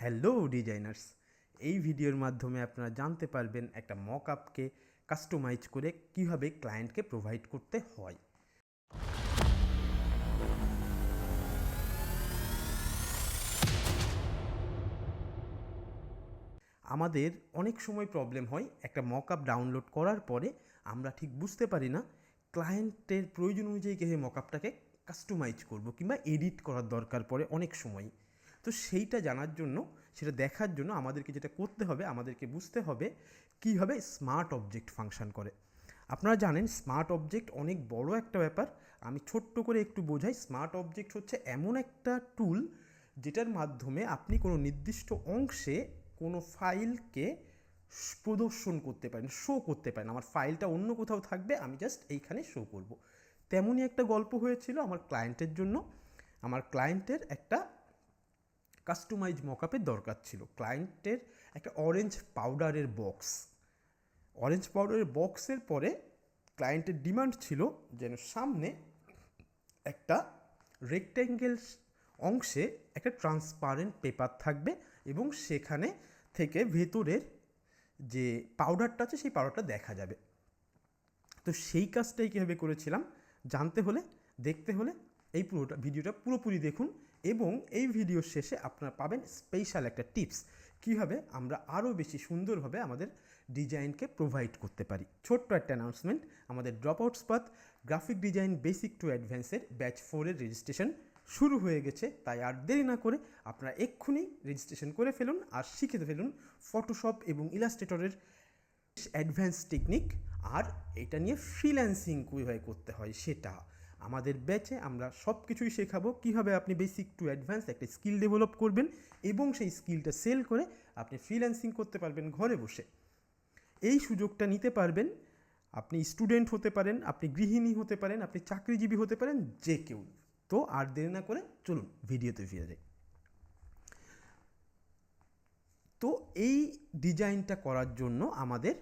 Hello designers, এই ভিডিওর মাধ্যমে আপনারা জানতে পারবেন একটা মক আপকে কাস্টমাইজ করে কীভাবে ক্লায়েন্টকে প্রোভাইড করতে হয়। আমাদের অনেক সময় প্রবলেম হয় একটা মক আপ ডাউনলোড করার পরে আমরা ঠিক বুঝতে পারি না ক্লায়েন্টের প্রয়োজন অনুযায়ী কীভাবে মক আপটাকে কাস্টমাইজ করবো কিংবা এডিট করার দরকার পড়ে অনেক সময়। তো সেইটা জানার জন্য, সেটা দেখার জন্য আমাদেরকে যেটা করতে হবে, আমাদেরকে বুঝতে হবে কীভাবে স্মার্ট অবজেক্ট ফাংশন করে। আপনারা জানেন স্মার্ট অবজেক্ট অনেক বড় একটা ব্যাপার। আমি ছোট্ট করে একটু বোঝাই। স্মার্ট অবজেক্ট হচ্ছে এমন একটা টুল যেটার মাধ্যমে আপনি কোনো নির্দিষ্ট অংশে কোনো ফাইলকে প্রদর্শন করতে পারেন, শো করতে পারেন। আমার ফাইলটা অন্য কোথাও থাকবে, আমি জাস্ট এইখানে শো করব। তেমনই একটা গল্প হয়েছিল আমার ক্লায়েন্টের জন্য। আমার ক্লায়েন্টের একটা কাস্টমাইজ মকআপের দরকার ছিল। ক্লায়েন্টের একটা অরেঞ্জ পাউডারের বক্সের পরে ক্লায়েন্টের ডিমান্ড ছিল যেন সামনে একটা রেক্ট্যাঙ্গেল অংশে একটা ট্রান্সপারেন্ট পেপার থাকবে এবং সেখানে থেকে ভেতরের যে পাউডারটা আছে সেই পাউডারটা দেখা যাবে। তো সেই কাজটাই কীভাবে করেছিলাম জানতে হলে, দেখতে হলে এই ভিডিওটা পুরোপুরি দেখুন। এবং এই ভিডিওর শেষে আপনারা পাবেন স্পেশাল একটা টিপস, কীভাবে আমরা আরও বেশি সুন্দরভাবে আমাদের ডিজাইনকে প্রোভাইড করতে পারি। ছোট্ট একটা অ্যানাউন্সমেন্ট, আমাদের drop outs path graphic design basic to অ্যাডভান্সের ব্যাচ 4-এর রেজিস্ট্রেশন শুরু হয়ে গেছে। তাই আর দেরি না করে আপনারা এক্ষুনি রেজিস্ট্রেশন করে ফেলুন আর শিখে ফেলুন ফটোশপ এবং ইলাস্ট্রেটরের অ্যাডভান্স টেকনিক। আর এটা নিয়ে ফ্রিল্যান্সিং কীভাবে করতে হয় সেটা আমাদের ব্যাচে আমরা সব কিছুই শেখাবো। কীভাবে আপনি বেসিক টু অ্যাডভান্স একটা স্কিল ডেভেলপ করবেন এবং সেই স্কিলটা সেল করে আপনি ফ্রিল্যান্সিং করতে পারবেন ঘরে বসে। এই সুযোগটা নিতে পারবেন। আপনি স্টুডেন্ট হতে পারেন, আপনি গৃহিণী হতে পারেন, আপনি চাকরিজীবী হতে পারেন, যে কেউ। তো আর দেরি না করে চলুন ভিডিওতে ফিরে যাই। তো এই ডিজাইনটা করার জন্য আমাদের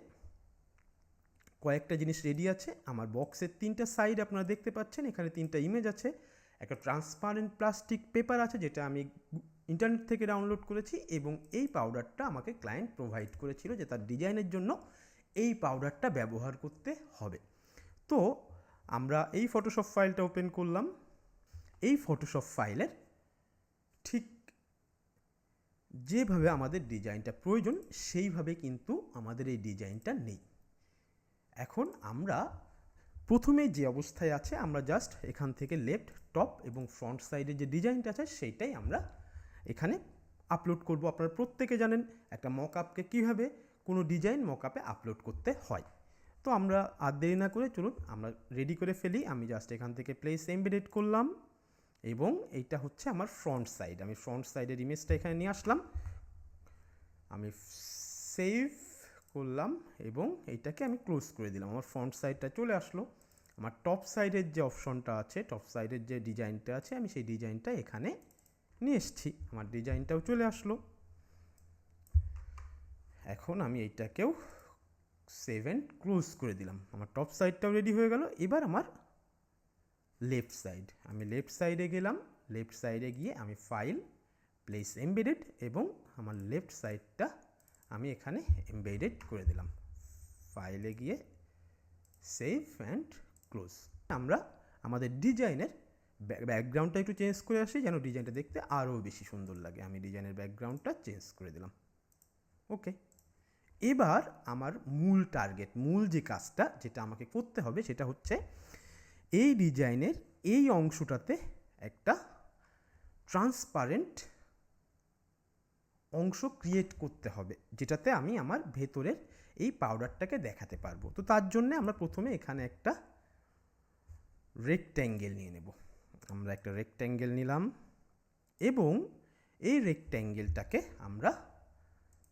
কয়েকটা জিনিস রেডি আছে। আমার বক্সের 3টা সাইড আপনারা দেখতে পাচ্ছেন, এখানে 3টা ইমেজ আছে। একটা ট্রান্সপারেন্ট প্লাস্টিক পেপার আছে যেটা আমি ইন্টারনেট থেকে ডাউনলোড করেছি, এবং এই পাউডারটা আমাকে ক্লায়েন্ট প্রোভাইড করেছিল যে তার ডিজাইনের জন্য এই পাউডারটা ব্যবহার করতে হবে। তো আমরা এই ফটোশপ ফাইলটা ওপেন করলাম। এই ফটোশপ ফাইলের ঠিক যেভাবে আমাদের ডিজাইনটা প্রয়োজন সেইভাবে কিন্তু আমাদের এই ডিজাইনটা নেই। এখন আমরা প্রথমে যে অবস্থায় আছে, আমরা জাস্ট এখান থেকে লেফট, টপ এবং ফ্রন্ট সাইডের যে ডিজাইনটা আছে সেইটাই আমরা এখানে আপলোড করব। আপনারা প্রত্যেকে জানেন একটা মক আপকে কীভাবে কোনো ডিজাইন মক আপে আপলোড করতে হয়। তো আমরা আর দেরি না করে চলুন আমরা রেডি করে ফেলি। আমি জাস্ট এখান থেকে প্লেস এমবেডেড করলাম এবং এইটা হচ্ছে আমার ফ্রন্ট সাইড। আমি ফ্রন্ট সাইডের ইমেজটা এখানে নিয়ে আসলাম, আমি সেভ করলাম এবং এইটাকে আমি ক্লোজ করে দিলাম। আমার ফ্রন্ট সাইডটা চলে আসলো। আমার টপ সাইডের যে অপশনটা আছে, টপ সাইডের যে ডিজাইনটা আছে, আমি সেই ডিজাইনটা এখানে নিয়ে এসেছি। আমার ডিজাইনটাও চলে আসলো। এখন আমি এইটাকেও সেভ অ্যান্ড ক্লোজ করে দিলাম। আমার টপ সাইডটাও রেডি হয়ে গেল। এবার আমার লেফট সাইড, আমি লেফট সাইডে গেলাম। লেফট সাইডে গিয়ে আমি ফাইল, প্লেস এমবেডেড এবং আমার লেফট সাইডটা আমি এখানে এমবেডেড করে দিলাম। ফাইলে গিয়ে সেভ অ্যান্ড ক্লোজ। আমরা আমাদের ডিজাইনের ব্যাকগ্রাউন্ডটা একটু চেঞ্জ করে আসি যেন ডিজাইনটা দেখতে আরও বেশি সুন্দর লাগে। আমি ডিজাইনের ব্যাকগ্রাউন্ডটা চেঞ্জ করে দিলাম। ওকে, এবার আমার মূল টার্গেট, মূল যে কাজটা যেটা আমাকে করতে হবে সেটা হচ্ছে এই ডিজাইনের এই অংশটাতে একটা ট্রান্সপারেন্ট অংশ ক্রিয়েট করতে হবে যেটাতে আমি আমার ভেতরের এই পাউডারটাকে দেখাতে পারবো। তো তার জন্য আমরা প্রথমে এখানে একটা রেক্ট্যাঙ্গেল নিয়ে নেব। আমরা একটা রেক্ট্যাঙ্গেল নিলাম এবং এই রেক্ট্যাঙ্গেলটাকে আমরা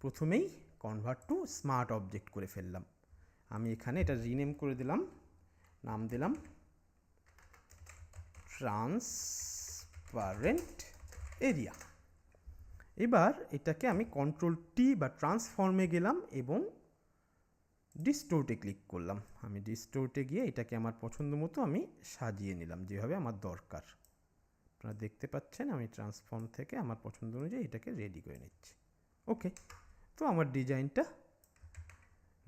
প্রথমেই কনভার্ট টু স্মার্ট অবজেক্ট করে ফেললাম। আমি এখানে এটা রিনেম করে দিলাম, নাম দিলাম ট্রান্সপারেন্ট এরিয়া। এবার এটাকে আমি Ctrl+T বা ট্রান্সফর্মে গেলাম এবং ডিস্টোর্টে ক্লিক করলাম। আমি ডিস্টোর্টে গিয়ে এটাকে আমার পছন্দ মতো আমি সাজিয়ে নিলাম যেভাবে আমার দরকার। আপনারা দেখতে পাচ্ছেন আমি ট্রান্সফর্ম থেকে আমার পছন্দ অনুযায়ী এটাকে রেডি করে নিচ্ছি। ওকে, তো আমার ডিজাইনটা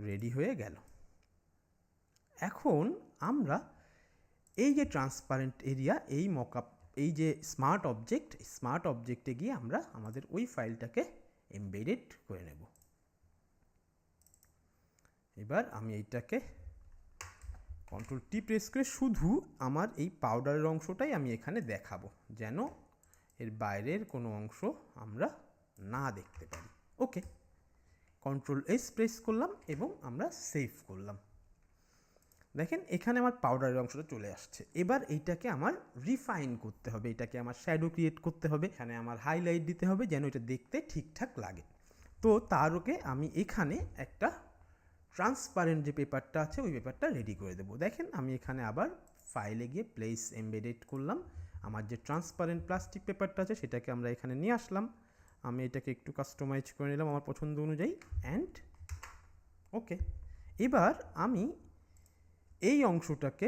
রেডি হয়ে গেল। এখন আমরা এই যে ট্রান্সপারেন্ট এরিয়া, এই মকআপ, এই যে স্মার্ট অবজেক্টে গিয়ে আমরা আমাদের ওই ফাইলটাকে এমবেডেড করে নেব। এবার আমি এইটাকে কন্ট্রোল টি প্রেস করে শুধু আমার এই পাউডারের অংশটাই আমি এখানে দেখাবো, যেন এর বাইরের কোনো অংশ আমরা না দেখতে পারি। ওকে, কন্ট্রোল এস প্রেস করলাম এবং আমরা সেভ করলাম। দেখেন এখানে আমার পাউডারের অংশটা চলে আসছে। এবার এইটাকে আমার রিফাইন করতে হবে, এটাকে আমার শ্যাডো ক্রিয়েট করতে হবে, এখানে আমার হাইলাইট দিতে হবে যেন এটা দেখতে ঠিকঠাক লাগে। তো তার ওকে আমি এখানে একটা ট্রান্সপারেন্ট যে পেপারটা আছে ওই পেপারটা রেডি করে দেবো। দেখেন আমি এখানে আবার ফাইলে গিয়ে প্লেস এমবেডেড করলাম, আমার যে ট্রান্সপারেন্ট প্লাস্টিক পেপারটা আছে সেটাকে আমরা এখানে নিয়ে আসলাম। আমি এটাকে একটু কাস্টমাইজ করে নিলাম আমার পছন্দ অনুযায়ী, অ্যান্ড ওকে। এবার আমি এই অংশটাকে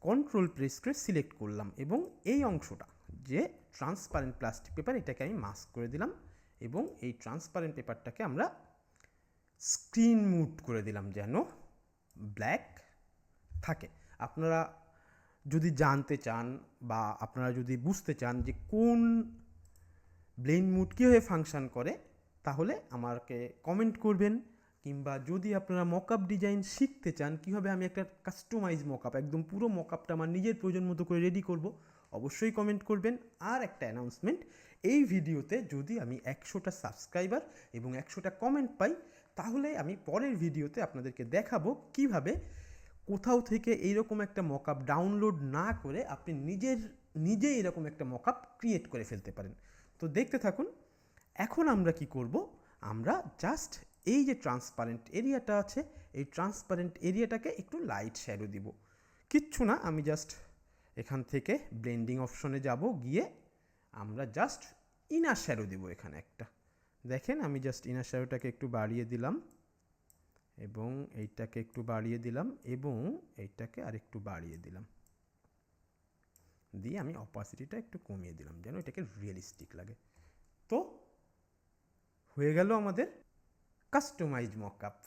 কন্ট্রোল প্রেস করে সিলেক্ট করলাম এবং এই অংশটা যে ট্রান্সপারেন্ট প্লাস্টিক পেপার এটাকে আমি মাস্ক করে দিলাম এবং এই ট্রান্সপারেন্ট পেপারটাকে আমরা স্ক্রিন মুড করে দিলাম যেন ব্ল্যাক থাকে। আপনারা যদি জানতে চান বা আপনারা যদি বুঝতে চান যে কোন ব্লেন্ড মুড কীভাবে ফাংশন করে, তাহলে আমাকে কমেন্ট করবেন। কিংবা যদি আপনারা মকআপ ডিজাইন শিখতে চান কীভাবে আমি একটা কাস্টমাইজ মকআপ, একদম পুরো মকআপটা আমার নিজের প্রয়োজন মতো করে রেডি করব, অবশ্যই কমেন্ট করবেন। আর একটা অ্যানাউন্সমেন্ট, এই ভিডিওতে যদি আমি 100টা সাবস্ক্রাইবার এবং 100টা কমেন্ট পাই, তাহলে আমি পরের ভিডিওতে আপনাদেরকে দেখাবো কিভাবে কোথাও থেকে এইরকম একটা মকআপ ডাউনলোড না করে আপনি নিজে এরকম একটা মকআপ ক্রিয়েট করে ফেলতে পারেন। তো দেখতে থাকুন। এখন আমরা কি করব, আমরা জাস্ট এই যে ট্রান্সপারেন্ট এরিয়াটা আছে এই ট্রান্সপারেন্ট এরিয়াটাকে একটু লাইট শ্যাডো দিব। কিচ্ছু না, আমি জাস্ট এখান থেকে ব্লেন্ডিং অপশনে যাব, গিয়ে আমরা জাস্ট ইনার শ্যাডো দিব এখানে একটা। দেখেন আমি জাস্ট ইনার শ্যাডোটাকে একটু বাড়িয়ে দিলাম এবং এইটাকে একটু বাড়িয়ে দিলাম এবং এইটাকে আর একটু বাড়িয়ে দিলাম, দিয়ে আমি অপাসিটিটা একটু কমিয়ে দিলাম যেন এটাকে রিয়েলিস্টিক লাগে। তো হয়ে গেল আমাদের কাস্টমাইজ মকআপ।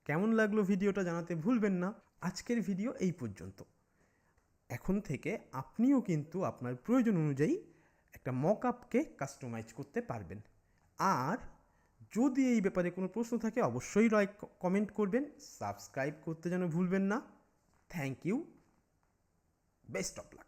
কেমন লাগলো ভিডিওটা জানাতে ভুলবেন না। আজকের ভিডিও এই পর্যন্ত। এখন থেকে আপনিও কিন্তু আপনার প্রয়োজন অনুযায়ী একটা মকআপকে কাস্টমাইজ করতে পারবেন। আর যদি এই ব্যাপারে কোনো প্রশ্ন থাকে অবশ্যই কমেন্ট করবেন, সাবস্ক্রাইব করতে যেন ভুলবেন না। Thank you, best of lakh.